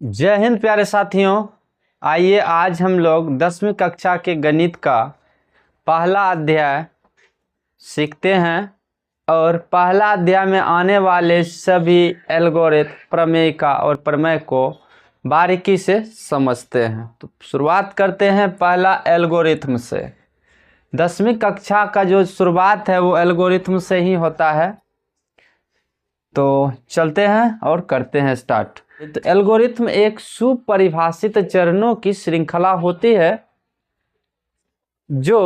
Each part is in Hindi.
जय हिंद प्यारे साथियों। आइए आज हम लोग 10वीं कक्षा के गणित का पहला अध्याय सीखते हैं और पहला अध्याय में आने वाले सभी एल्गोरिथम, प्रमेयिका और प्रमेय को बारीकी से समझते हैं। तो शुरुआत करते हैं पहला एल्गोरिथम से। 10वीं कक्षा का जो शुरुआत है वो एल्गोरिथम से ही होता है। तो चलते हैं और करते हैं स्टार्ट। तो एल्गोरिथम एक सुपरिभाषित चरणों की श्रृंखला होती है जो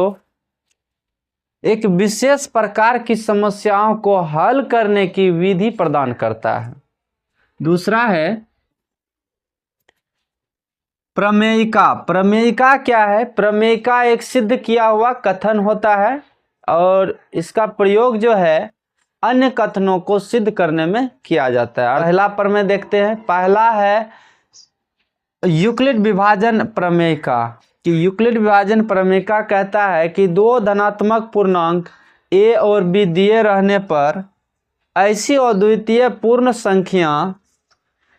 एक विशेष प्रकार की समस्याओं को हल करने की विधि प्रदान करता है। दूसरा है प्रमेयिका। प्रमेयिका क्या है? प्रमेयिका एक सिद्ध किया हुआ कथन होता है और इसका प्रयोग जो है अन्य कथनों को सिद्ध करने में किया जाता है। पहला प्रमेय देखते हैं। पहला है यूक्लिड विभाजन प्रमेयिका। कि यूक्लिड विभाजन प्रमेयिका कहता है कि दो धनात्मक पूर्णांक a और b दिए रहने पर ऐसी अद्वितीय पूर्ण संख्या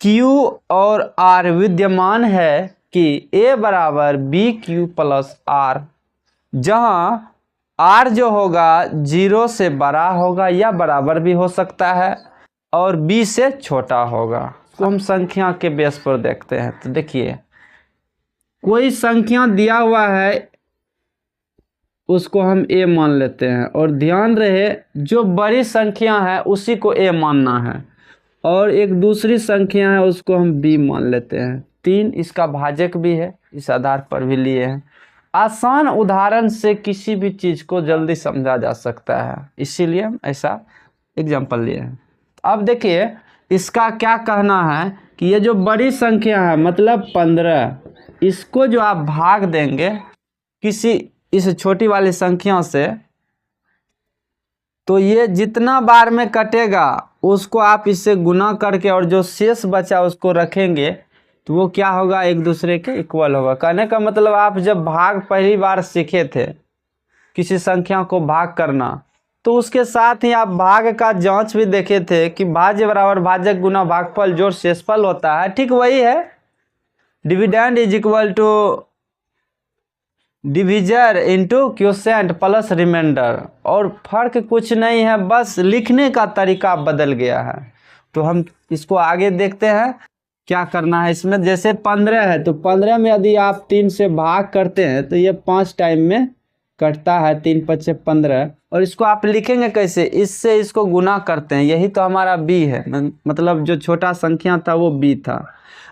q और r विद्यमान है कि a बराबर bq प्लस r, जहां r जो होगा 0 से बड़ा होगा या बराबर भी हो सकता है और b से छोटा होगा। तो हम संख्या के बेस पर देखते हैं। तो देखिए, कोई संख्या दिया हुआ है उसको हम a मान लेते हैं और ध्यान रहे जो बड़ी संख्या है उसी को a मानना है और एक दूसरी संख्या है उसको हम b मान लेते हैं। 3 इसका भाजक भी है, इस आधार पर भी लिए हैं। आसान उदाहरण से किसी भी चीज को जल्दी समझा जा सकता है, इसीलिए हम ऐसा एग्जांपल लिए हैं। अब देखिए इसका क्या कहना है कि ये जो बड़ी संख्या है मतलब 15, इसको जो आप भाग देंगे किसी इस छोटी वाली संख्या से तो ये जितना बार में कटेगा उसको आप इससे गुना करके और जो शेष बचा उसको रखेंगे तो वो क्या होगा, एक दूसरे के इक्वल होगा। कहने का मतलब आप जब भाग पहली बार सीखे थे किसी संख्या को भाग करना तो उसके साथ ही आप भाग का जांच भी देखे थे कि भाज्य बराबर भाजक गुना भागफल जोड़ शेषफल होता है। ठीक वही है, dividend is equal to divisor into quotient plus remainder, और फर्क कुछ नहीं है, बस लिखने का तरीका बदल गया है। तो हम इसको आगे देखते हैं क्या करना है इसमें। जैसे 15 है तो 15 में यदि आप 3 से भाग करते हैं तो ये 5 टाइम में कटता है, 3 5 15। और इसको आप लिखेंगे कैसे? इससे इसको गुना करते हैं, यही तो हमारा b है, मतलब जो छोटा संख्या था वो b था।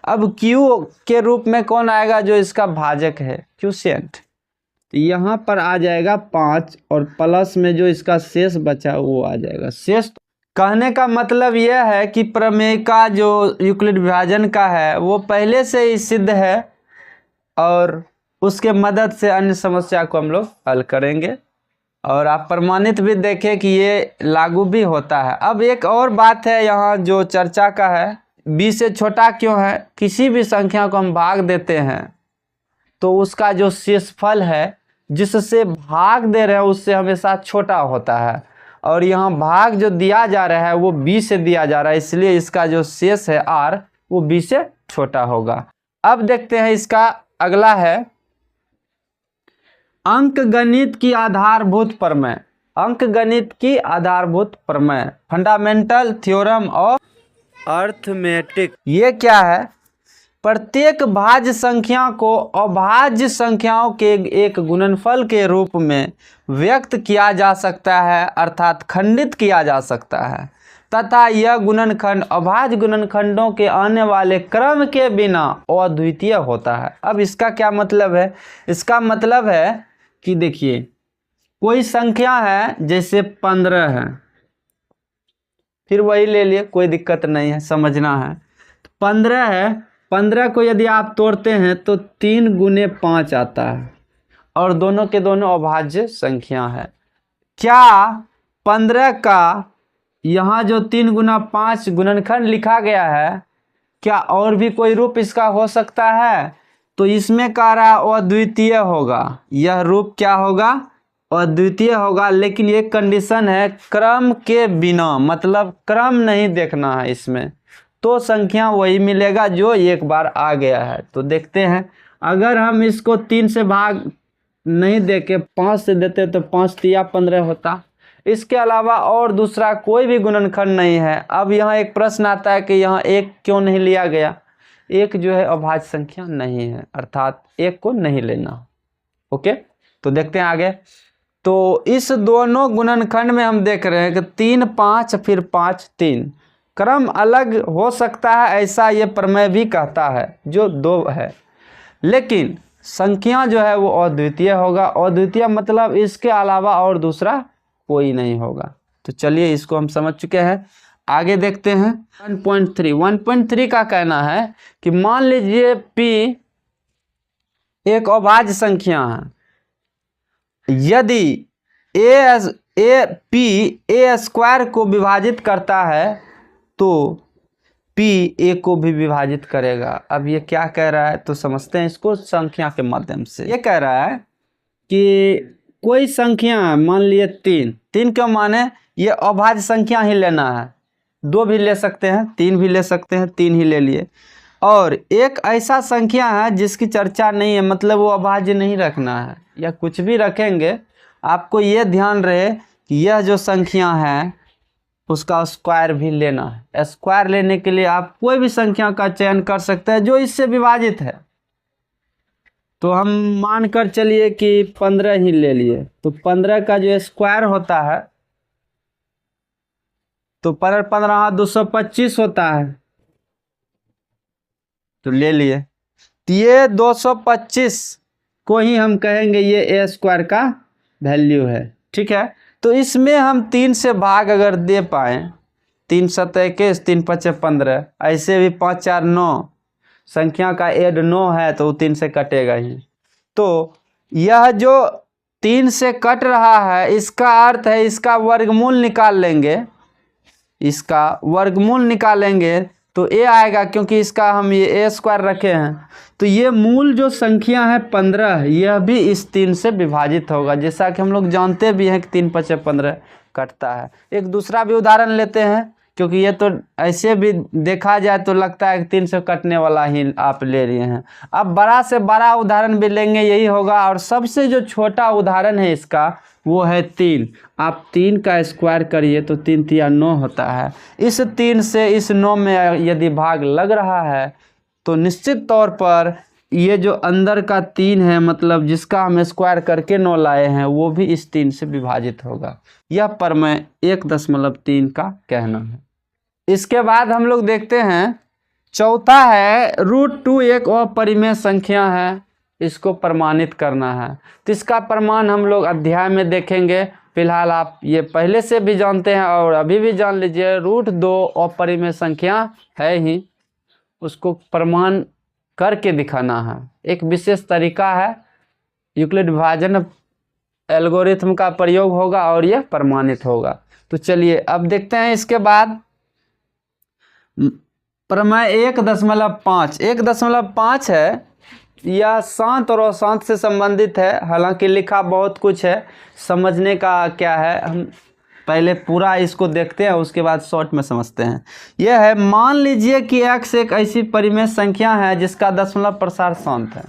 अब q के रूप में कौन आएगा? जो इसका भाजक है, क्वोशिएंट। तो यहाँ पर आ जाएगा 5 और प्लस में जो इसका शेष बचा वो आ जाएगा शेष। कहने का मतलब यह है कि प्रमेयिका जो यूक्लिड विभाजन का है वो पहले से ही सिद्ध है और उसके मदद से अन्य समस्या को हम लोग हल करेंगे और आप प्रमाणित भी देखें कि ये लागू भी होता है। अब एक और बात है यहाँ जो चर्चा का है, b से छोटा क्यों है? किसी भी संख्या को हम भाग देते हैं तो उसका जो शेषफल है जिससे भाग दे रहे हैं उससे हमेशा छोटा होता है और यहाँ भाग जो दिया जा रहा है वो b से दिया जा रहा है, इसलिए इसका जो शेष है r वो b से छोटा होगा। अब देखते हैं इसका अगला है अंकगणित की आधारभूत प्रमेय। अंकगणित की आधारभूत प्रमेय, फंडामेंटल थ्योरम ऑफ अर्थमेटिक। ये क्या है? प्रत्येक भाज्य संख्या को अभाज्य संख्याओं के एक गुणनफल के रूप में व्यक्त किया जा सकता है, अर्थात खंडित किया जा सकता है, तथा यह गुणनखंड अभाज्य गुणनखंडों के आने वाले क्रम के बिना अद्वितीय होता है। अब इसका क्या मतलब है? इसका मतलब है कि देखिए कोई संख्या है जैसे 15 है, फिर वही ले लिए, कोई दिक्कत नहीं है, समझना है। 15 है, 15 को यदि आप तोड़ते हैं तो 3 गुने 5 आता है और दोनों के दोनों अभाज्य संख्या है। क्या 15 का यहाँ जो 3 गुना 5 गुणनखंड लिखा गया है, क्या और भी कोई रूप इसका हो सकता है? तो इसमें कह रहा है अद्वितीय होगा, यह रूप क्या होगा? अद्वितीय होगा। लेकिन एक कंडीशन है, क्रम के बिना, मतलब क्रम नहीं देखना है इसमें, तो संख्या वही मिलेगा जो एक बार आ गया है। तो देखते हैं, अगर हम इसको 3 से भाग नहीं देके 5 से देते तो 5 तिया 15 होता। इसके अलावा और दूसरा कोई भी गुणनखंड नहीं है। अब यहाँ एक प्रश्न आता है कि यहाँ 1 क्यों नहीं लिया गया। 1 जो है अभाज्य संख्या नहीं है, अर्थात 1 को नहीं लेना। ओके, तो देखते हैं आगे। तो इस दोनों गुणनखंड में हम देख रहे हैं कि 3 5 फिर 5 3, क्रम अलग हो सकता है ऐसा ये प्रमेय भी कहता है, जो 2 है, लेकिन संख्या जो है वो अद्वितीय होगा। अद्वितीय मतलब इसके अलावा और दूसरा कोई नहीं होगा। तो चलिए इसको हम समझ चुके हैं, आगे देखते हैं। 1.3 का कहना है कि मान लीजिए p एक अभाज्य संख्या है। यदि a स्क्वायर को विभाजित करता है तो p a को भी विभाजित करेगा। अब ये क्या कह रहा है तो समझते हैं इसको संख्या के माध्यम से। ये कह रहा है कि कोई संख्या मान लिए 3 क्यों माने, ये अभाज्य संख्या ही लेना है। 2 भी ले सकते हैं, 3 भी ले सकते हैं, 3 ही ले लिए। और एक ऐसा संख्या है जिसकी चर्चा नहीं है, मतलब वो अभाज्य नहीं रखना है, या कुछ भी रखेंगे आपको ये ध्यान रहे कि यह जो संख्या है उसका स्क्वायर भी लेना है। स्क्वायर लेने के लिए आप कोई भी संख्या का चयन कर सकते हैं जो इससे विभाजित है। तो हम मानकर चलिए कि 15 ही ले लिए, तो 15 का जो स्क्वायर होता है तो 15 225 होता है, तो ले लिए। तो ये 225 को ही हम कहेंगे ये a स्क्वायर का वैल्यू है, ठीक है। तो इसमें हम 3 से भाग अगर दे पाए, 3 7 21, 3 5 15, ऐसे भी 5 4 9, संख्या का एड 9 है तो 3 से कटेगा ही। तो यह जो 3 से कट रहा है इसका अर्थ है इसका वर्गमूल निकाल लेंगे, इसका वर्गमूल निकालेंगे तो a आएगा, क्योंकि इसका हम ये a स्क्वायर रखे हैं। तो ये मूल जो संख्या है 15, यह भी इस 3 से विभाजित होगा, जैसा कि हम लोग जानते भी हैं कि 3 5 15 कटता है। एक दूसरा भी उदाहरण लेते हैं, क्योंकि ये तो ऐसे भी देखा जाए तो लगता है कि 3 से कटने वाला ही आप ले रहे हैं। अब बड़ा से बड़ा उदाहरण भी लेंगे, यही होगा। और सबसे जो छोटा उदाहरण है इसका वो है 3। आप 3 का स्क्वायर करिए तो 3 तिया 9 होता है। इस 3 से इस 9 में यदि भाग लग रहा है तो निश्चित तौर पर ये जो अंदर का 3 है, मतलब जिसका हम स्क्वायर करके 9 लाए हैं, वो भी इस 3 से विभाजित होगा। यह प्रमेय 1.3 का कहना है। इसके बाद हम लोग देखते हैं, चौथा है √2 एक अपरिमेय संख्या है, इसको प्रमाणित करना है। तो इसका प्रमाण हम लोग अध्याय में देखेंगे। फिलहाल आप ये पहले से भी जानते हैं और अभी भी जान लीजिए, √2 अपरिमेय संख्या है ही, उसको प्रमाण करके दिखाना है। एक विशेष तरीका है, यूक्लिड विभाजन एल्गोरिथम का प्रयोग होगा और यह प्रमाणित होगा। तो चलिए अब देखते हैं इसके बाद प्रमेय 1.5। 1.5 है, यह शांत और अशांत से संबंधित है। हालांकि लिखा बहुत कुछ है, समझने का क्या है, हम पहले पूरा इसको देखते हैं उसके बाद शॉर्ट में समझते हैं। यह है, मान लीजिए कि x एक ऐसी परिमेय संख्या है जिसका दशमलव प्रसार शांत है।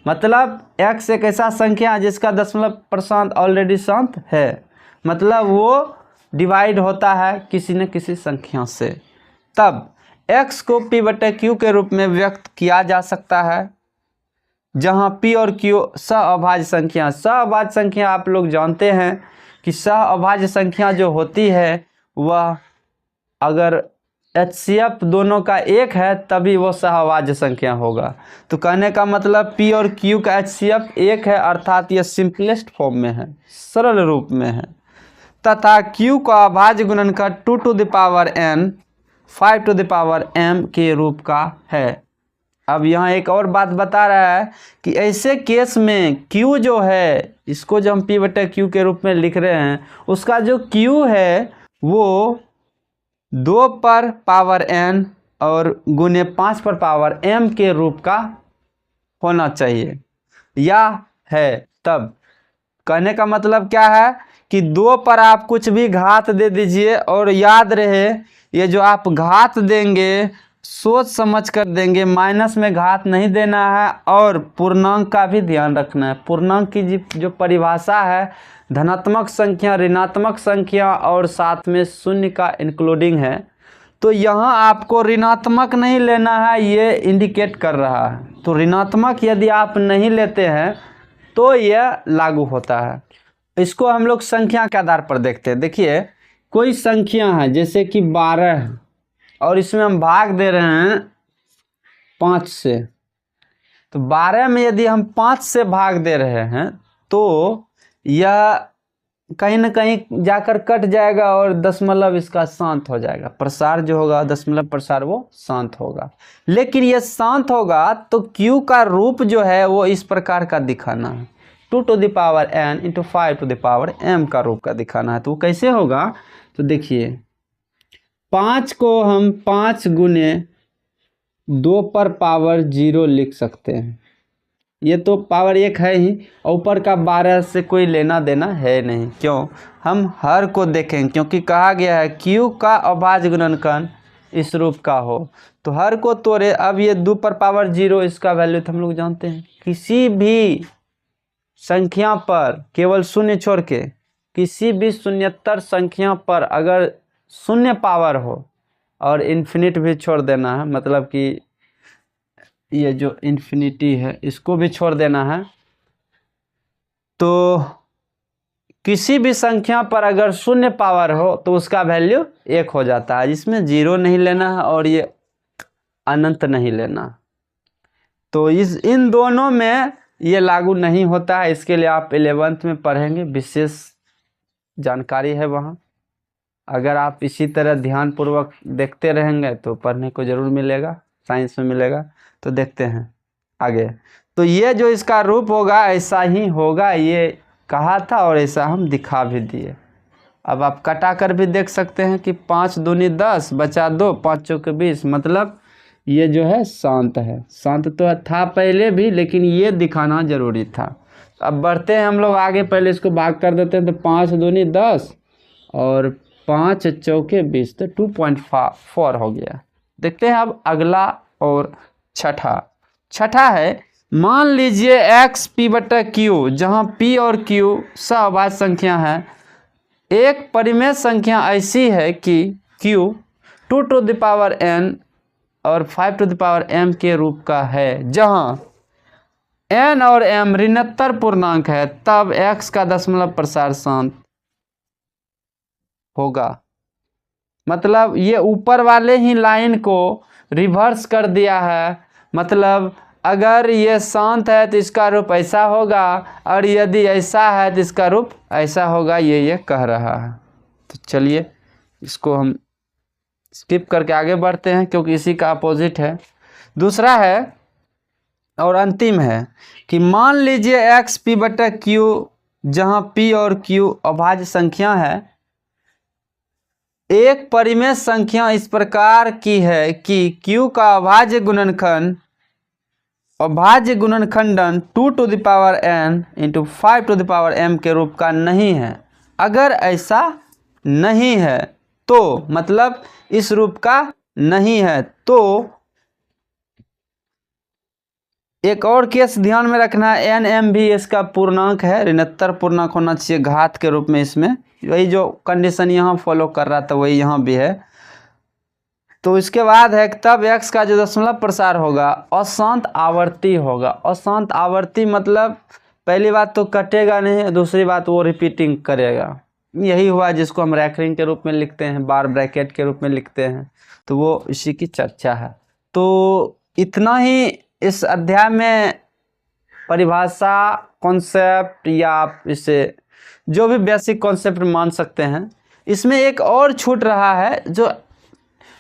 मतलब x एक ऐसा संख्या है जिसका दशमलव प्रसार ऑलरेडी शांत है, मतलब वो डिवाइड होता है किसी न किसी संख्या से। तब x को p/q के रूप में व्यक्त किया जा सकता है, जहाँ p और q सहअभाज्य संख्या। सहअभाज्य संख्या आप लोग जानते हैं कि सहअभाज्य संख्या जो होती है वह अगर HCF दोनों का 1 है तभी वो सहअभाज्य संख्या होगा। तो कहने का मतलब p और q का HCF 1 है, अर्थात यह सिंपलेस्ट फॉर्म में है, सरल रूप में है। तथा q का अभाज्य गुणनखंड 2n 5m के रूप का है। अब यहाँ एक और बात बता रहा है कि ऐसे केस में q जो है, इसको जो हम p/q के रूप में लिख रहे हैं, उसका जो q है वो 2/n और गुने 5/m के रूप का होना चाहिए, या है। तब कहने का मतलब क्या है कि 2 पर आप कुछ भी घात दे दीजिए और याद रहे ये जो आप घात देंगे सोच समझ कर देंगे, माइनस में घात नहीं देना है और पूर्णांक का भी ध्यान रखना है। पूर्णांक की जो परिभाषा है धनात्मक संख्या, ऋणात्मक संख्या और साथ में शून्य का इंक्लूडिंग है। तो यहाँ आपको ऋणात्मक नहीं लेना है, ये इंडिकेट कर रहा है। तो ऋणात्मक यदि आप नहीं लेते हैं तो यह लागू होता है। इसको हम लोग संख्या के आधार पर देखते हैं। देखिए कोई संख्या है जैसे कि 12 और इसमें हम भाग दे रहे हैं 5 से, तो 12 में यदि हम 5 से भाग दे रहे हैं तो यह कहीं ना कहीं जाकर कट जाएगा और दशमलव इसका शांत हो जाएगा। प्रसार जो होगा दशमलव प्रसार वो शांत होगा। लेकिन यह शांत होगा तो q का रूप जो है वो इस प्रकार का दिखाना है, 2 to the power n into 5 to the power m का रूप का दिखाना है। तो वो कैसे होगा, तो देखिए 5 को हम 5 गुने 2 पर पावर 0 लिख सकते हैं। ये तो पावर 1 है ही, ऊपर का 12 से कोई लेना देना है नहीं। क्यों, हम हर को देखें, क्योंकि कहा गया है q का अभाज्य गुणनखंड इस रूप का हो। तो हर को तोड़े, अब ये 2 पर पावर 0 इसका वैल्यू तो हम लोग जानते हैं। किसी भी संख्या पर केवल शून्य छोड़ के किसी भी शून्यतर संख्या पर अगर शून्य पावर हो और इन्फिनिट भी छोड़ देना है, मतलब कि ये जो इन्फिनिटी है इसको भी छोड़ देना है, तो किसी भी संख्या पर अगर शून्य पावर हो तो उसका वैल्यू 1 हो जाता है, जिसमें 0 नहीं लेना है और ये अनंत नहीं लेना। तो इन दोनों में ये लागू नहीं होता है। इसके लिए आप 11th में पढ़ेंगे, विशेष जानकारी है वहाँ। अगर आप इसी तरह ध्यानपूर्वक देखते रहेंगे तो पढ़ने को ज़रूर मिलेगा, साइंस में मिलेगा। तो देखते हैं आगे। तो ये जो इसका रूप होगा ऐसा ही होगा, ये कहा था और ऐसा हम दिखा भी दिए। अब आप कटा कर भी देख सकते हैं कि 5 दूनी 10 बचा 2, 5 चौके 20, मतलब ये जो है शांत है। शांत तो था पहले भी, लेकिन ये दिखाना जरूरी था। अब बढ़ते हैं हम लोग आगे, पहले इसको भाग कर देते हैं। तो 5 दूनी 10 और 5 चौके 20, तो 2.4 हो गया। देखते हैं अब अगला और छठा है, मान लीजिए x p बटा q, जहाँ p और q सहअभाज्य संख्या है। एक परिमेय संख्या ऐसी है कि q 2 to the power n और 5 to the power m के रूप का है, जहाँ n और m ऋणात्मक पूर्णांक है, तब x का दशमलव प्रसार शांत होगा। मतलब ये ऊपर वाले ही लाइन को रिवर्स कर दिया है। मतलब अगर ये शांत है तो इसका रूप ऐसा होगा, और यदि ऐसा है तो इसका रूप ऐसा होगा, ये कह रहा है। तो चलिए इसको हम स्किप करके आगे बढ़ते हैं, क्योंकि इसी का अपोजिट है। दूसरा है और अंतिम है कि मान लीजिए x p बटा q, जहाँ p और q अभाज्य संख्या है। एक परिमेय संख्या इस प्रकार की है कि q का अभाज्य गुणनखंडन 2 to the power n into 5 to the power m के रूप का नहीं है। अगर ऐसा नहीं है तो मतलब इस रूप का नहीं है, तो एक और केस ध्यान में रखना है, एन एम भी इसका पूर्णांक है, ऋणात्मक पूर्णांक होना चाहिए घात के रूप में। इसमें वही जो कंडीशन यहाँ फॉलो कर रहा था वही यहाँ भी है। तो इसके बाद है तब x का जो दशमलव प्रसार होगा अशांत आवर्ती होगा। अशांत आवर्ती मतलब पहली बात तो कटेगा नहीं, दूसरी बात वो रिपीटिंग करेगा। यही हुआ जिसको हम रैकरिंग के रूप में लिखते हैं, बार ब्रैकेट के रूप में लिखते हैं। तो वो इसी की चर्चा है। तो इतना ही इस अध्याय में परिभाषा, कॉन्सेप्ट, या आप इसे जो भी बेसिक कॉन्सेप्ट मान सकते हैं। इसमें एक और छूट रहा है जो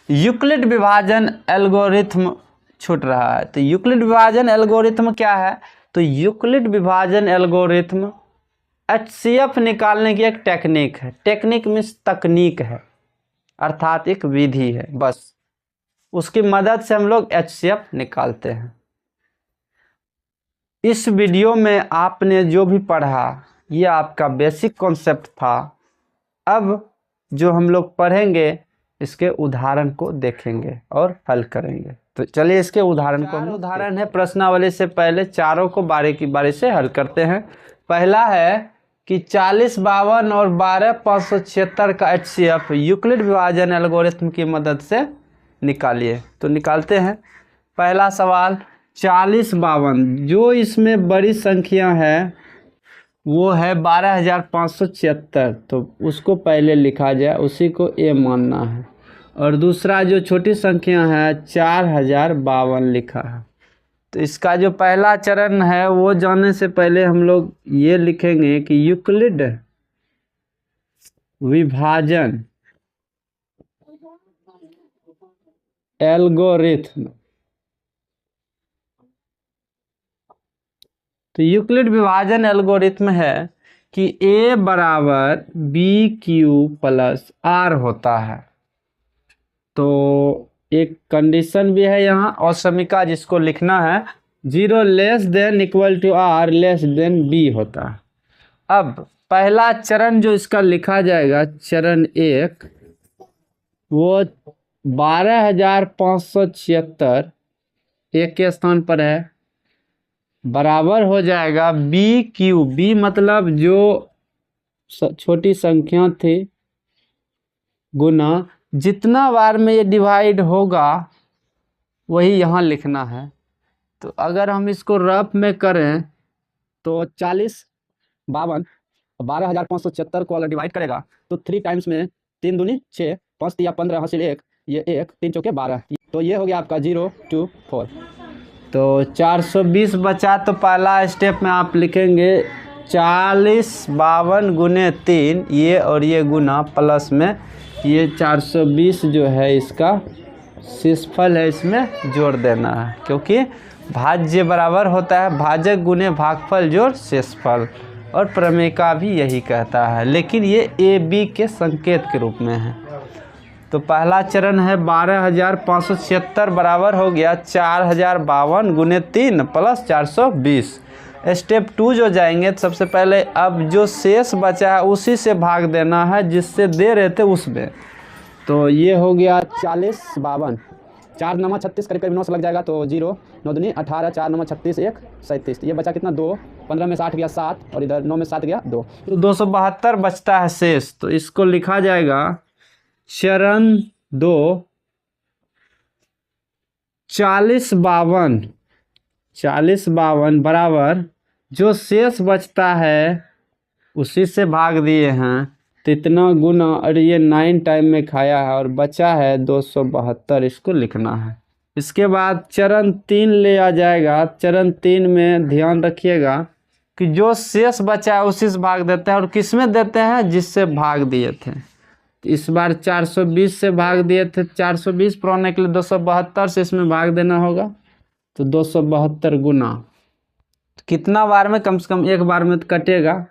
यूक्लिड विभाजन एल्गोरिथम छूट रहा है। तो यूक्लिड विभाजन एल्गोरिथम क्या है? तो यूक्लिड विभाजन एल्गोरिथम HCF निकालने की एक टेक्निक है। टेक्निक मीन्स तकनीक है, अर्थात एक विधि है। बस उसकी मदद से हम लोग HCF निकालते हैं। इस वीडियो में आपने जो भी पढ़ा ये आपका बेसिक कॉन्सेप्ट था। अब जो हम लोग पढ़ेंगे इसके उदाहरण को देखेंगे और हल करेंगे। तो चलिए इसके उदाहरण को, उदाहरण है प्रश्नावली से पहले चारों को बारी की बारी से हल करते हैं। पहला है कि 40 52 और 12 576 का HCF यूक्लिड विभाजन एल्गोरिथम की मदद से निकालिए। तो निकालते हैं। पहला सवाल 40 52, जो इसमें बड़ी संख्या है वो है 12576, तो उसको पहले लिखा जाए, उसी को ए मानना है। और दूसरा जो छोटी संख्या है 4052 लिखा है। तो इसका जो पहला चरण है वो जानने से पहले हम लोग ये लिखेंगे कि यूक्लिड विभाजन एल्गोरिथम। तो यूक्लिड विभाजन एल्गोरिथम है कि a बराबर बी क्यू प्लस आर होता है। तो एक कंडीशन भी है यहाँ और समीका जिसको लिखना है 0 less than equal to r less than b होता है। अब पहला चरण जो इसका लिखा जाएगा, चरण 1, वो 12576 एक के स्थान पर है, बराबर हो जाएगा बी क्यू। बी मतलब जो छोटी संख्या थी गुना जितना बार में ये डिवाइड होगा वही यहाँ लिखना है। तो अगर हम इसको रफ में करें तो 40 52 12576 को अगर डिवाइड करेगा तो 3 टाइम्स में 3 दूनी 6, 5 तिया 15, हासिल 1, ये 1, 3 चौके 12, तो ये हो गया आपका 0 2 4। तो 420 बचा। तो पहला स्टेप में आप लिखेंगे 40 52 गुने 3, ये और ये गुना प्लस में ये 420 जो है इसका शेषफल है, इसमें जोड़ देना है, क्योंकि भाज्य बराबर होता है भाजक गुने भागफल जोड़ शेषफल, और प्रमेय का भी यही कहता है, लेकिन ये ए बी के संकेत के रूप में है। तो पहला चरण है 12576 बराबर हो गया 4052 गुने 3 प्लस 420। स्टेप 2 जो जाएंगे तो सबसे पहले अब जो शेष बचा है उसी से भाग देना है जिससे दे रहे थे उसमें। तो ये हो गया 40 52, 4 9 36 करीब करीब 9 से लग जाएगा, तो 0 9 दूनी 18, 4 9 36 1 37, ये बचा कितना 2, 15 में 60 गया 7, और इधर 9 में 7 गया 2, तो 272 बचता है शेष। तो इसको लिखा जाएगा चरण 2 40 52 बराबर जो शेष बचता है उसी से भाग दिए हैं, तो इतना गुना, और ये 9 टाइम में खाया है और बचा है 272, इसको लिखना है। इसके बाद चरण 3 ले आ जाएगा। चरण 3 में ध्यान रखिएगा कि जो शेष बचा है उसी से भाग देते हैं, और किस में देते हैं, जिससे भाग दिए थे। इस बार 420 से भाग दिए थे, 420 पर होने के लिए 272 से इसमें भाग देना होगा, तो 272 गुना, तो कितना बार में, कम से कम एक बार में तो कटेगा,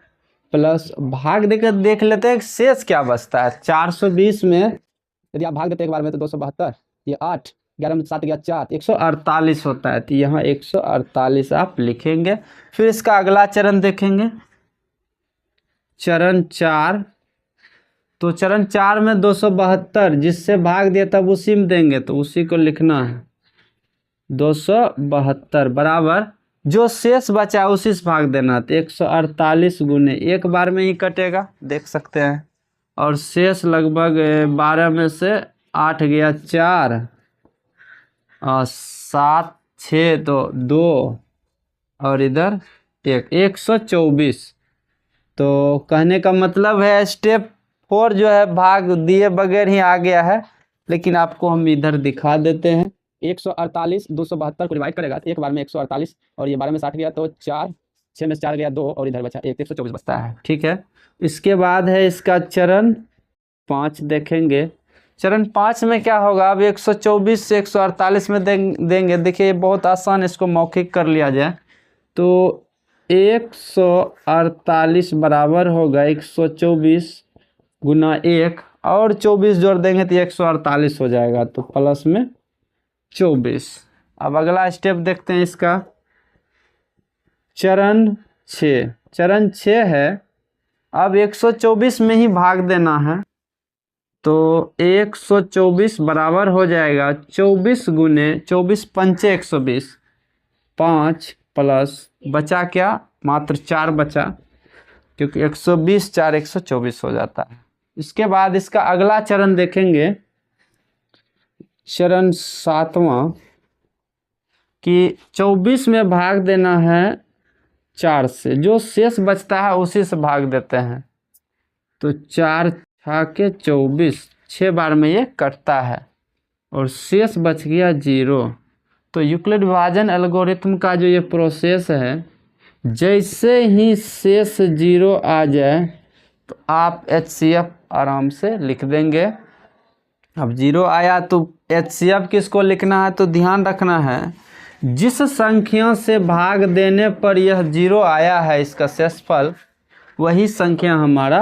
प्लस भाग देकर देख लेते हैं शेष क्या बचता है। 420 में यदि आप भाग देते एक बार में तो 272, ये 8, 11 में 7 गया 4, 148 होता है, तो यहाँ 148 आप लिखेंगे। फिर इसका अगला चरण देखेंगे, चरण 4। तो चरण 4 में 272 जिससे भाग दिया तब उसी में देंगे, तो उसी को लिखना है 272 बराबर जो शेष बचा उसी से भाग देना, तो 148 गुने, एक बार में ही कटेगा देख सकते हैं, और शेष लगभग 12 में से 8 गया 4 और 7 6 तो 2 और इधर 1, 124। तो कहने का मतलब है स्टेप 4 जो है भाग दिए बगैर ही आ गया है, लेकिन आपको हम इधर दिखा देते हैं। 148 272 को डिवाइड करेगा तो एक बार में 148, और ये 12 में 60 गया तो 4, 6 में 4 गया 2, और इधर बचा 1, 124 बचता है। ठीक है, इसके बाद है इसका चरण 5 देखेंगे। चरण 5 में क्या होगा, अब 124 से 148 में देंगे। देखिए बहुत आसान, इसको मौखिक कर लिया जाए तो 148 बराबर होगा 124 गुना 1, और 24 जोड़ देंगे तो 148 हो जाएगा, तो प्लस में 24। अब अगला स्टेप देखते हैं इसका, चरण 6। चरण 6 है, अब 124 में ही भाग देना है, तो 124 बराबर हो जाएगा 24 गुने 24 पंचे 120, 5 प्लस बचा क्या, मात्र 4 बचा, क्योंकि 120 4 124 हो जाता है। इसके बाद इसका अगला चरण देखेंगे, चरण 7वां, कि 24 में भाग देना है 4 से, जो शेष बचता है उसी से भाग देते हैं। तो 4 के 24, 6 बार में ये कटता है और शेष बच गया 0। तो यूक्लिड विभाजन एल्गोरिथम का जो ये प्रोसेस है, जैसे ही शेष 0 आ जाए तो आप HCF आराम से लिख देंगे। अब 0 आया तो HCF किसको लिखना है, तो ध्यान रखना है जिस संख्या से भाग देने पर यह 0 आया है, इसका शेषफल, वही संख्या हमारा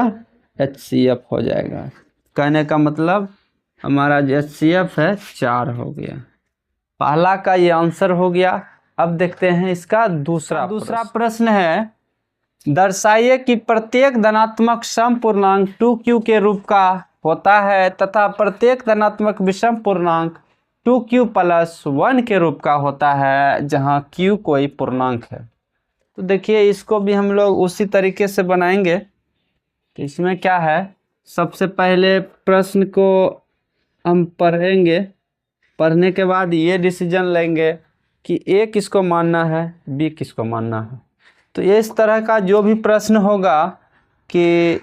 HCF हो जाएगा। कहने का मतलब हमारा जो HCF है 4 हो गया। पहला का ये आंसर हो गया। अब देखते हैं इसका दूसरा प्रश्न है, दर्शाइए कि प्रत्येक धनात्मक सम पूर्णांक 2q के रूप का होता है तथा प्रत्येक धनात्मक विषम पूर्णांक 2q प्लस 1 के रूप का होता है, जहां q कोई पूर्णांक है। तो देखिए इसको भी हम लोग उसी तरीके से बनाएंगे। तो इसमें क्या है, सबसे पहले प्रश्न को हम पढ़ेंगे, पढ़ने के बाद ये डिसीजन लेंगे कि A किसको मानना है, B किसको मानना है। तो ये इस तरह का जो भी प्रश्न होगा कि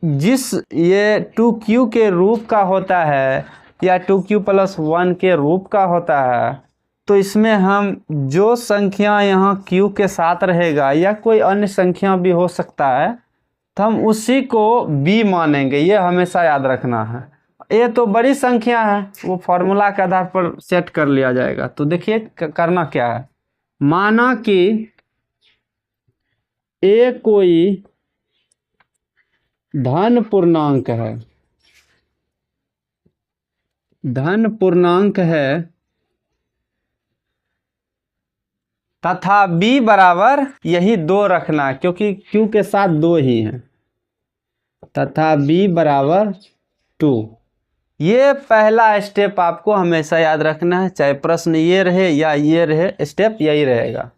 जिस ये 2q के रूप का होता है या 2q प्लस 1 के रूप का होता है, तो इसमें हम जो संख्या यहाँ q के साथ रहेगा या कोई अन्य संख्या भी हो सकता है, तो हम उसी को b मानेंगे। ये हमेशा याद रखना है। ये तो बड़ी संख्या है, वो फॉर्मूला के आधार पर सेट कर लिया जाएगा। तो देखिए करना क्या है, माना कि a कोई धन पूर्णांक है, धन पूर्णांक है तथा b बराबर यही 2 रखना है, क्योंकि q के साथ 2 ही हैं, तथा b बराबर 2। ये पहला स्टेप आपको हमेशा याद रखना है, चाहे प्रश्न ये रहे या ये रहे, स्टेप यही रहेगा।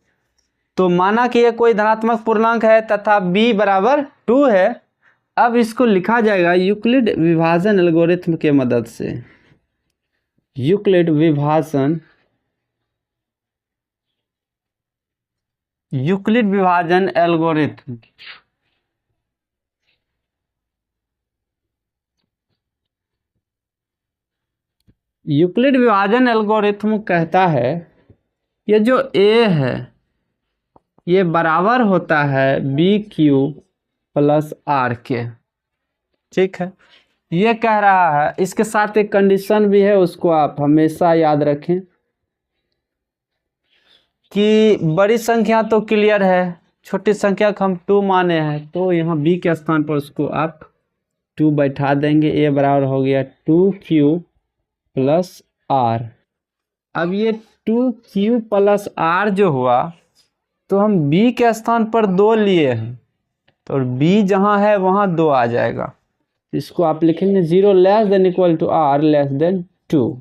तो माना कि ये कोई धनात्मक पूर्णांक है तथा b बराबर 2 है। अब इसको लिखा जाएगा यूक्लिड विभाजन एल्गोरिथम के मदद से। यूक्लिड विभाजन एल्गोरिथम। यूक्लिड विभाजन एल्गोरिथम कहता है ये जो a है ये बराबर होता है BQ प्लस R के। ठीक है, ये कह रहा है। इसके साथ एक कंडीशन भी है, उसको आप हमेशा याद रखें कि बड़ी संख्या तो क्लियर है, छोटी संख्या को हम 2 माने हैं, तो यहाँ b के स्थान पर उसको आप 2 बैठा देंगे। a बराबर हो गया 2q प्लस r। अब ये 2q प्लस r जो हुआ, तो हम b के स्थान पर 2 लिए हैं, तो b जहाँ है वहाँ 2 आ जाएगा। इसको आप लिखेंगे 0 less than equal to r less than 2।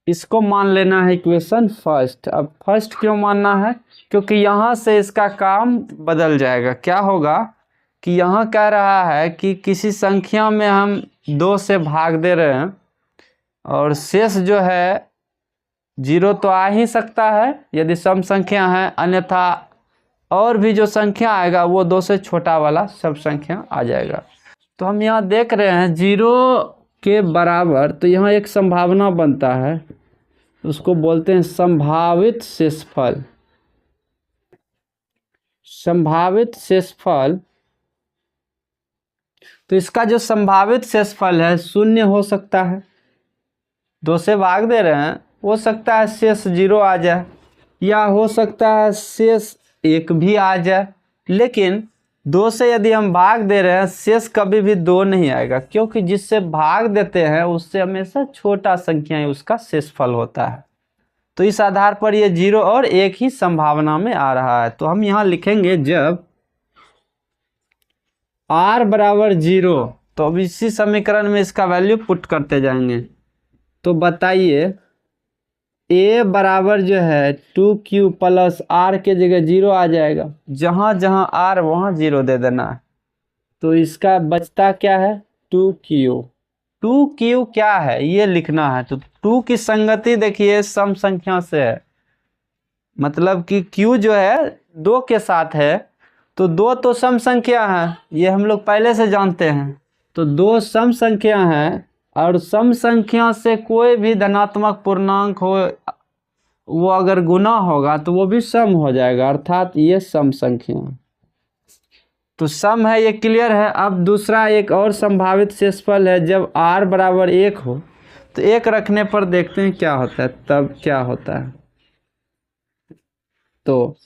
इसको मान लेना है इक्वेशन फर्स्ट। अब फर्स्ट क्यों मानना है, क्योंकि यहाँ से इसका काम बदल जाएगा। क्या होगा कि यहाँ कह रहा है कि किसी संख्या में हम 2 से भाग दे रहे हैं और शेष जो है 0 तो आ ही सकता है यदि सम संख्या है, अन्यथा और भी जो संख्या आएगा वो 2 से छोटा वाला सब संख्या आ जाएगा। तो हम यहाँ देख रहे हैं 0 के बराबर, तो यहाँ एक संभावना बनता है, उसको बोलते हैं संभावित शेषफल। संभावित शेषफल, तो इसका जो संभावित शेषफल है 0 हो सकता है। 2 से भाग दे रहे हैं, हो सकता है शेष 0 आ जाए, या हो सकता है शेष 1 भी आ जाए। लेकिन 2 से यदि हम भाग दे रहे हैं, शेष कभी भी 2 नहीं आएगा, क्योंकि जिससे भाग देते हैं उससे हमेशा छोटा संख्या ही उसका शेषफल होता है। तो इस आधार पर ये 0 और 1 ही संभावना में आ रहा है। तो हम यहाँ लिखेंगे जब r बराबर 0 तो अब इसी समीकरण में इसका वैल्यू पुट करते जाएंगे। तो बताइए a बराबर जो है 2q प्लस r के जगह 0 आ जाएगा, जहाँ जहाँ r वहाँ 0 दे देना है। तो इसका बचता क्या है 2q। 2q क्या है ये लिखना है। तो 2 की संगति देखिए सम संख्या से है, मतलब कि q जो है 2 के साथ है, तो 2 तो सम संख्या है, ये हम लोग पहले से जानते हैं। तो 2 सम संख्या है और सम संख्या से कोई भी धनात्मक पूर्णांक हो वो अगर गुना होगा तो वो भी सम हो जाएगा, अर्थात ये सम संख्या। तो सम है, ये क्लियर है। अब दूसरा एक और संभावित शेषफल है, जब r बराबर 1 हो तो 1 रखने पर देखते हैं क्या होता है, तब क्या होता है। तो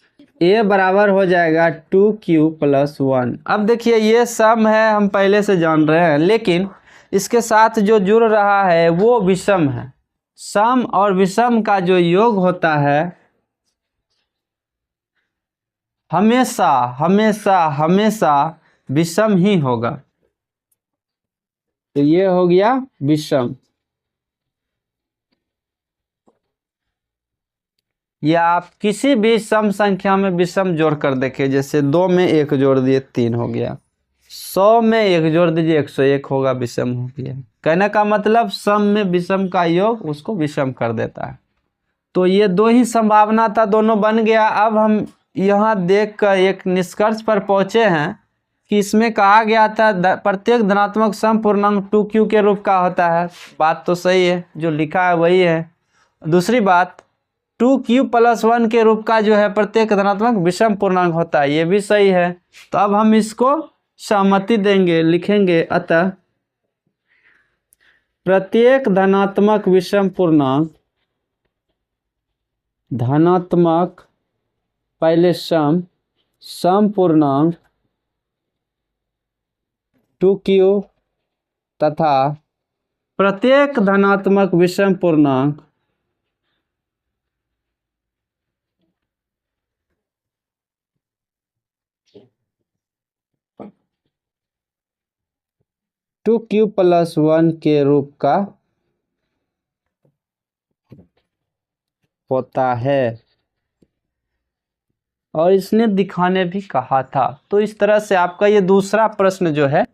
a बराबर हो जाएगा 2q प्लस 1। अब देखिए ये सम है, हम पहले से जान रहे हैं, लेकिन इसके साथ जो जुड़ रहा है वो विषम है। सम और विषम का जो योग होता है हमेशा हमेशा हमेशा विषम ही होगा। तो ये हो गया विषम। या आप किसी भी सम संख्या में विषम जोड़ कर देखिए, जैसे 2 में 1 जोड़ दिए 3 हो गया, 100 में 1 जोड़ दीजिए 101 होगा, विषम हो गया। कहने का मतलब सम में विषम का योग उसको विषम कर देता है। तो ये 2 ही संभावना था, दोनों बन गया। अब हम यहाँ देखकर एक निष्कर्ष पर पहुँचे हैं कि इसमें कहा गया था प्रत्येक धनात्मक सम पूर्णांक 2q के रूप का होता है। बात तो सही है, जो लिखा है वही है। दूसरी बात 2q प्लस 1 के रूप का जो है प्रत्येक धनात्मक विषम पूर्णांक होता है, ये भी सही है। तो अब हम इसको सहमति देंगे, लिखेंगे अतः प्रत्येक धनात्मक विषम पूर्णांक, धनात्मक पहले सम पूर्णांक 2q तथा प्रत्येक धनात्मक विषम पूर्णांक टू क्यू प्लस 1 के रूप का होता है। और इसने दिखाने भी कहा था। तो इस तरह से आपका ये दूसरा प्रश्न जो है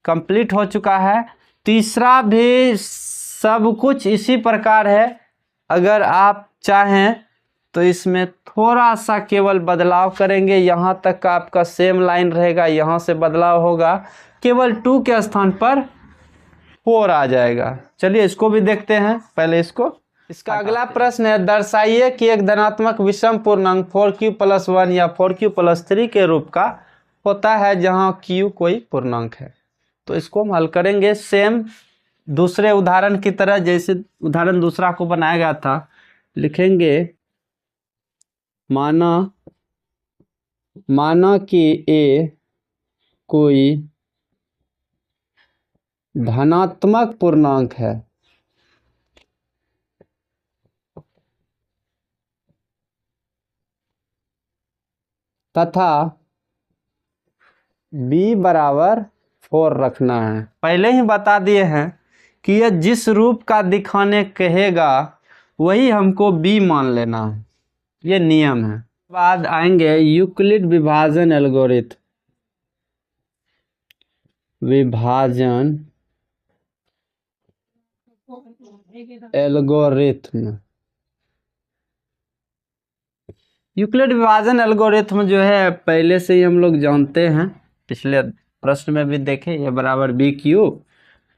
कंप्लीट हो चुका है। तीसरा भी सब कुछ इसी प्रकार है। अगर आप चाहें तो इसमें थोड़ा सा केवल बदलाव करेंगे, यहाँ तक का आपका सेम लाइन रहेगा, यहाँ से बदलाव होगा, केवल 2 के स्थान पर 4 आ जाएगा। चलिए इसको भी देखते हैं। पहले इसका अगला प्रश्न है, दर्शाइए कि एक धनात्मक विषम पूर्णांक 4q प्लस 1 या 4q प्लस 3 के रूप का होता है जहां q कोई पूर्णांक है। तो इसको हम हल करेंगे सेम दूसरे उदाहरण की तरह, जैसे उदाहरण दूसरा को बनाया गया था। लिखेंगे माना कि a कोई धनात्मक पूर्णांक है तथा b बराबर 4 रखना है। पहले ही बता दिए हैं कि यह जिस रूप का दिखाने कहेगा वही हमको b मान लेना है, ये नियम है। बाद आएंगे यूक्लिड विभाजन एल्गोरिथम। यूक्लिड विभाजन एल्गोरिथम जो है पहले से ही हम लोग जानते हैं, पिछले प्रश्न में भी देखे, ये बराबर बी क्यू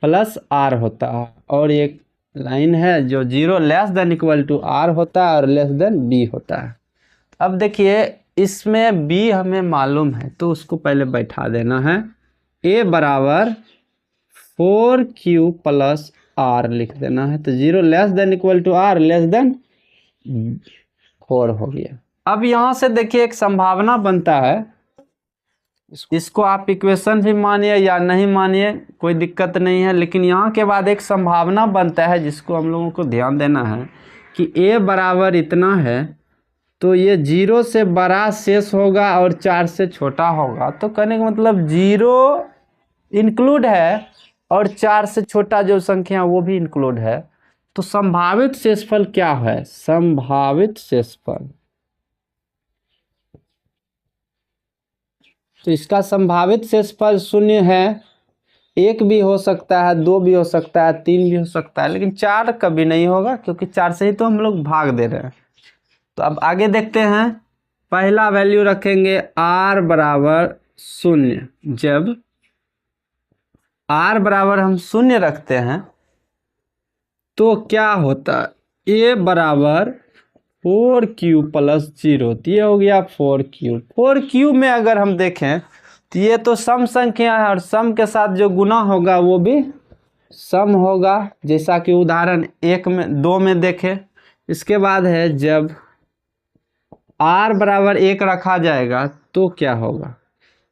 प्लस आर होता है। और एक लाइन है जो 0 less than equal to r होता है और लेस देन बी होता है। अब देखिए इसमें बी हमें मालूम है तो उसको पहले बैठा देना है। ए बराबर 4q प्लस आर लिख देना है। तो 0 less than equal to r less than 4 हो गया। अब यहाँ से देखिए एक संभावना बनता है, इसको आप इक्वेशन भी मानिए या नहीं मानिए कोई दिक्कत नहीं है, लेकिन यहाँ के बाद एक संभावना बनता है जिसको हम लोगों को ध्यान देना है कि a बराबर इतना है तो ये 0 से बड़ा शेष होगा और 4 से छोटा होगा। तो कहने का मतलब 0 इंक्लूड है और 4 से छोटा जो संख्या वो भी इंक्लूड है। तो संभावित शेषफल क्या है? संभावित शेषफल, तो इसका संभावित शेषफल 0 है। 1 भी हो सकता है, 2 भी हो सकता है, 3 भी हो सकता है, लेकिन 4 कभी नहीं होगा क्योंकि 4 से ही तो हम लोग भाग दे रहे हैं। तो अब आगे देखते हैं। पहला वैल्यू रखेंगे r बराबर 0। जब r बराबर हम 0 रखते हैं तो क्या होता है? a बराबर 4q प्लस 0, तो ये हो गया 4q। 4q में अगर हम देखें तो ये तो सम संख्या है और सम के साथ जो गुना होगा वो भी सम होगा, जैसा कि उदाहरण 2 में देखें। इसके बाद है जब r बराबर 1 रखा जाएगा तो क्या होगा?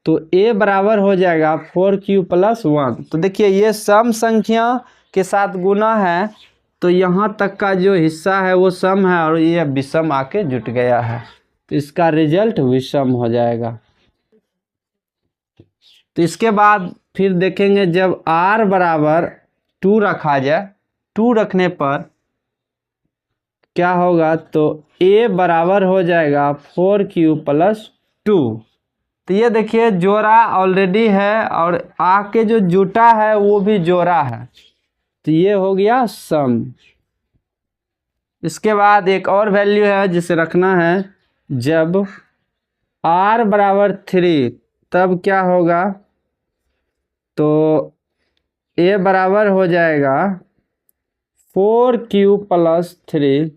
तो a बराबर हो जाएगा 4q प्लस 1। तो देखिए ये सम संख्या के साथ गुना है, तो यहाँ तक का जो हिस्सा है वो सम है और ये विषम आके जुट गया है, तो इसका रिजल्ट विषम हो जाएगा। तो इसके बाद फिर देखेंगे जब r बराबर 2 रखा जाए, 2 रखने पर क्या होगा? तो a बराबर हो जाएगा 4q प्लस 2। तो ये देखिए जोड़ा ऑलरेडी है और आके जो जुटा है वो भी जोड़ा है, तो ये हो गया सम। इसके बाद एक और वैल्यू है जिसे रखना है। जब r बराबर 3 तब क्या होगा? तो a बराबर हो जाएगा 4q प्लस 3।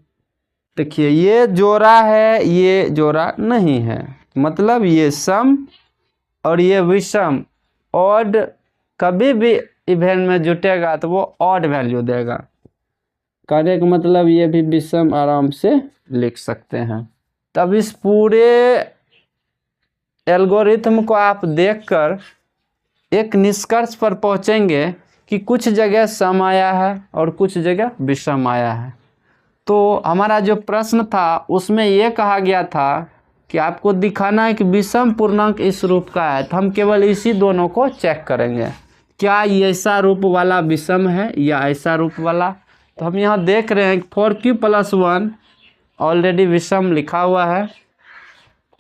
देखिए ये जोड़ा है, ये जोड़ा नहीं है, मतलब ये सम और ये विषम। ऑड कभी भी इवेंट में जुटेगा तो वो ऑड वैल्यू देगा। कहने का मतलब ये भी विषम आराम से लिख सकते हैं। तब इस पूरे एल्गोरिथम को आप देखकर एक निष्कर्ष पर पहुंचेंगे कि कुछ जगह सम आया है और कुछ जगह विषम आया है। तो हमारा जो प्रश्न था उसमें ये कहा गया था कि आपको दिखाना है कि विषम पूर्णांक इस रूप का है, तो हम केवल इसी दोनों को चेक करेंगे, क्या ये ऐसा रूप वाला विषम है या ऐसा रूप वाला। तो हम यहाँ देख रहे हैं 4q प्लस 1 ऑलरेडी विषम लिखा हुआ है,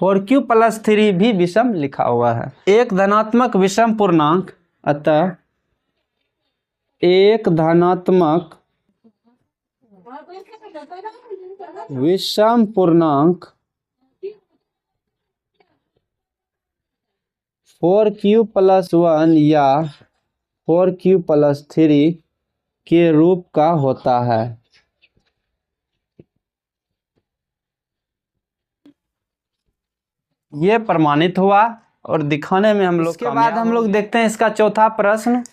4q प्लस 3 भी विषम लिखा हुआ है। एक धनात्मक विषम पूर्णांक, अतः एक धनात्मक विषम पूर्णांक 4q प्लस 1 या 4q प्लस 3 के रूप का होता है। ये प्रमाणित हुआ और दिखाने में हम लोग इसके बाद हम लोग देखते हैं इसका चौथा प्रश्न।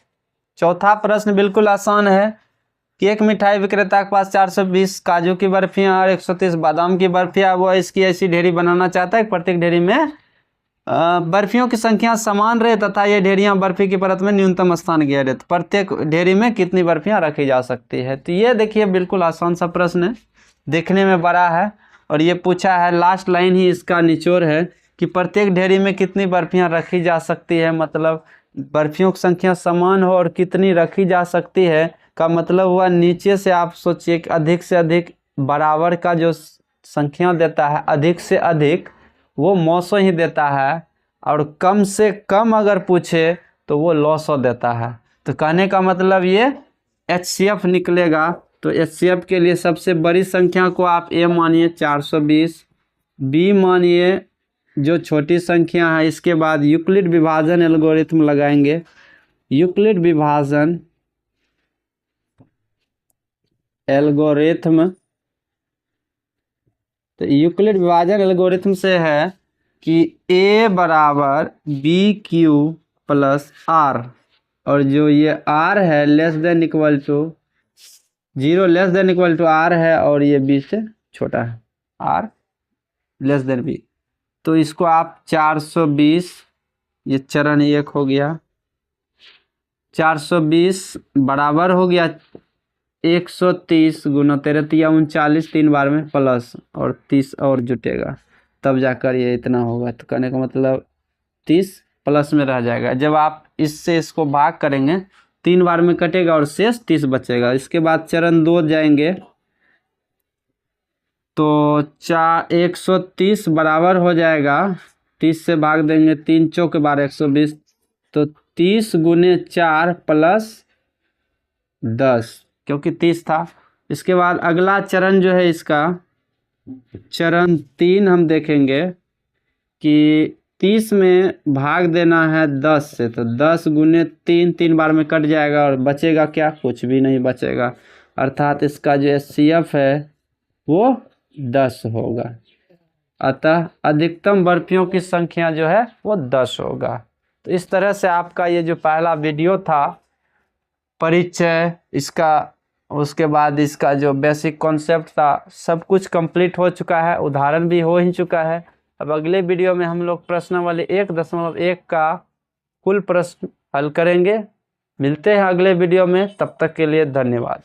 चौथा प्रश्न बिल्कुल आसान है कि एक मिठाई विक्रेता के पास 420 काजू की बर्फियां और 130 बादाम की बर्फियां, वो इसकी ऐसी ढेरी बनाना चाहता है कि प्रत्येक ढेरी में बर्फियों की संख्या समान रहे तथा ये ढेरियां बर्फी की परत में न्यूनतम स्थान किया रहे, तो प्रत्येक ढेरी में कितनी बर्फियां रखी जा सकती है। तो ये देखिए बिल्कुल आसान सा प्रश्न है, देखने में बड़ा है और ये पूछा है, लास्ट लाइन ही इसका निचोड़ है कि प्रत्येक ढेरी में कितनी बर्फियां रखी जा सकती है, मतलब बर्फियों की संख्या समान हो और कितनी रखी जा सकती है का मतलब हुआ नीचे से आप सोचिए कि अधिक से अधिक बराबर का जो संख्या देता है, अधिक से अधिक वो 900 ही देता है और कम से कम अगर पूछे तो वो 900 देता है। तो कहने का मतलब ये HCF निकलेगा। तो HCF के लिए सबसे बड़ी संख्या को आप A मानिए 420, B मानिए जो छोटी संख्या है। इसके बाद यूक्लिड विभाजन एल्गोरिथम लगाएंगे। यूक्लिड विभाजन एल्गोरिथम, तो यूक्लिड विभाजन एल्गोरिथम से है कि A बराबर BQ प्लस R, और जो ये R है less than equal to 0 less than equal to R है और ये B से छोटा है, R लेस देन B। तो इसको आप 420, ये चरण 1 हो गया, 420 बराबर हो गया 130 गुना 13 या 39, 3 बार में प्लस और 30 और जुटेगा तब जाकर ये इतना होगा। तो कहने का मतलब 30 प्लस में रह जाएगा। जब आप इससे इसको भाग करेंगे 3 बार में कटेगा और शेष 30 बचेगा। इसके बाद चरण 2 जाएंगे तो 130 बराबर हो जाएगा, 30 से भाग देंगे, 3 चौक 12 120, तो 30 गुने 4 प्लस 10 क्योंकि 30 था। इसके बाद अगला चरण जो है इसका चरण 3 हम देखेंगे कि 30 में भाग देना है 10 से, तो 10 गुने 3, 3 बार में कट जाएगा और बचेगा क्या, कुछ भी नहीं बचेगा, अर्थात इसका जो HCF है वो 10 होगा। अतः अधिकतम बर्फियों की संख्या जो है वो 10 होगा। तो इस तरह से आपका ये जो पहला वीडियो था परिचय इसका, उसके बाद इसका जो बेसिक कॉन्सेप्ट था सब कुछ कंप्लीट हो चुका है, उदाहरण भी हो ही चुका है। अब अगले वीडियो में हम लोग प्रश्नावली 1.1 का कुल प्रश्न हल करेंगे। मिलते हैं अगले वीडियो में, तब तक के लिए धन्यवाद।